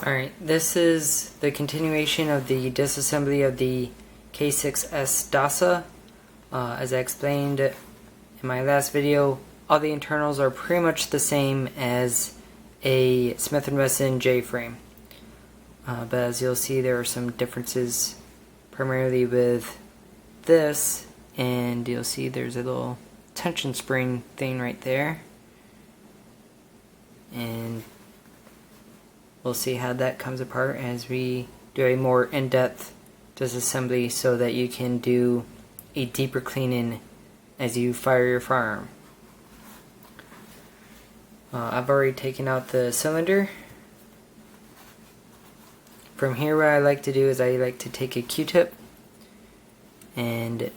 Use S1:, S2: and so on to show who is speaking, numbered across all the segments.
S1: Alright, this is the continuation of the disassembly of the K6S DASA. As I explained in my last video, all the internals are pretty much the same as a Smith & Wesson J-frame. But as you'll see, there are some differences primarily with this, and you'll see there's a little tension spring thing right there. And we'll see how that comes apart as we do a more in-depth disassembly so that you can do a deeper cleaning as you fire your firearm. I've already taken out the cylinder. From here, what I like to do is I like to take a Q-tip and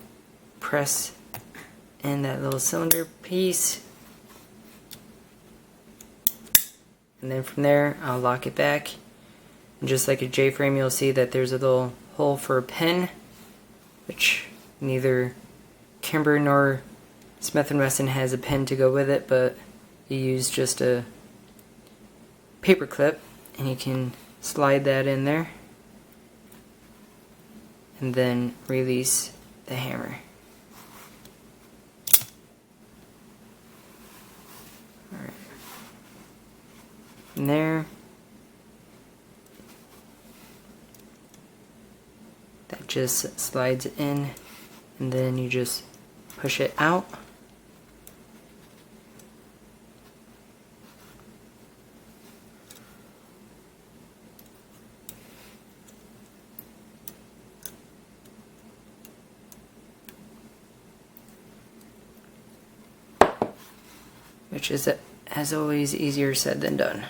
S1: press in that little cylinder piece. And then from there, I'll lock it back. And just like a J-frame, you'll see that there's a little hole for a pin, which neither Kimber nor Smith & Wesson has a pin to go with it, but you use just a paper clip, and you can slide that in there, and then release the hammer. And there, that just slides in, and then you just push it out. Which is, as always, easier said than done.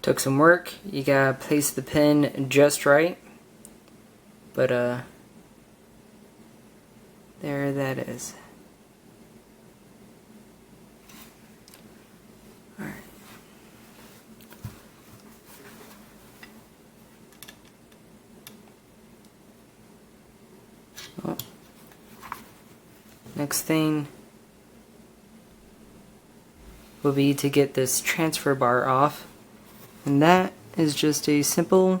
S1: Took some work. You gotta place the pin just right, but there that is. Alright. Well, next thing will be to get this transfer bar off. And that is just a simple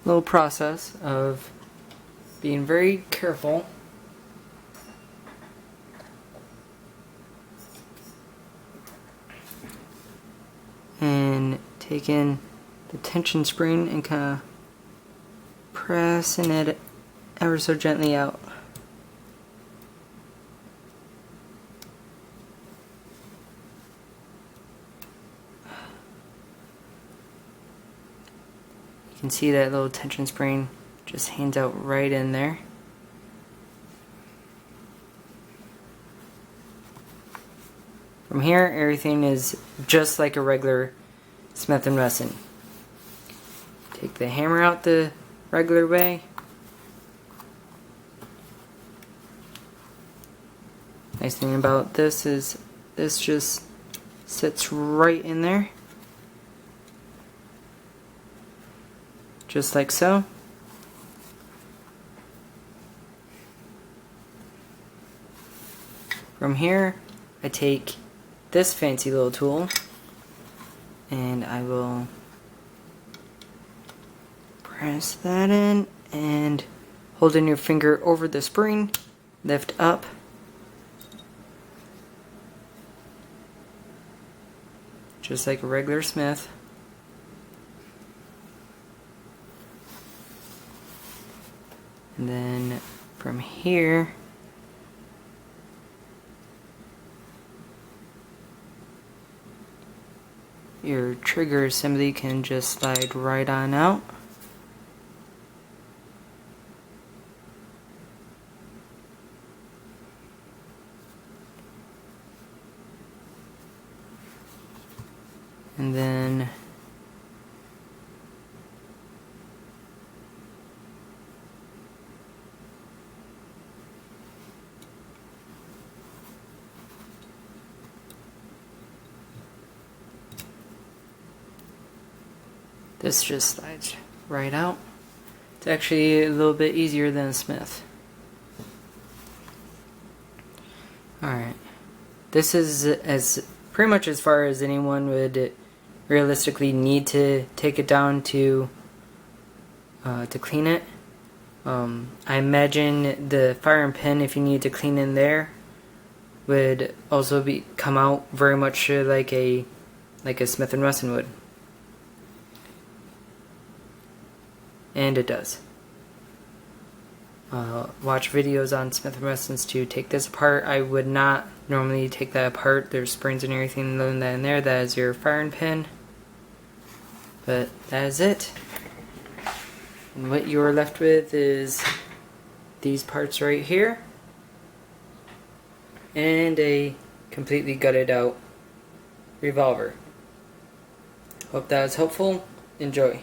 S1: little process of being very careful and taking the tension spring and kind of pressing it ever so gently out. You can see that little tension spring just hangs out right in there. From here, everything is just like a regular Smith & Wesson. Take the hammer out the regular way. Nice thing about this is this just sits right in there. Just like so. From here, I take this fancy little tool and I will press that in and holding your finger over the spring, lift up. Just like a regular smith. And then from here, your trigger assembly can just slide right on out. And then this just slides right out. It's actually a little bit easier than a smith. Alright, this is as pretty much as far as anyone would realistically need to take it down to clean it. I imagine the fire and pin, if you need to clean in there, would also come out very much like a Smith & Wesson would. And it does. Watch videos on Smith & Wessons to take this apart. I would not normally take that apart. There's springs and everything in there. That is your firing pin. But that is it. And what you are left with is these parts right here. And a completely gutted out revolver. Hope that was helpful. Enjoy.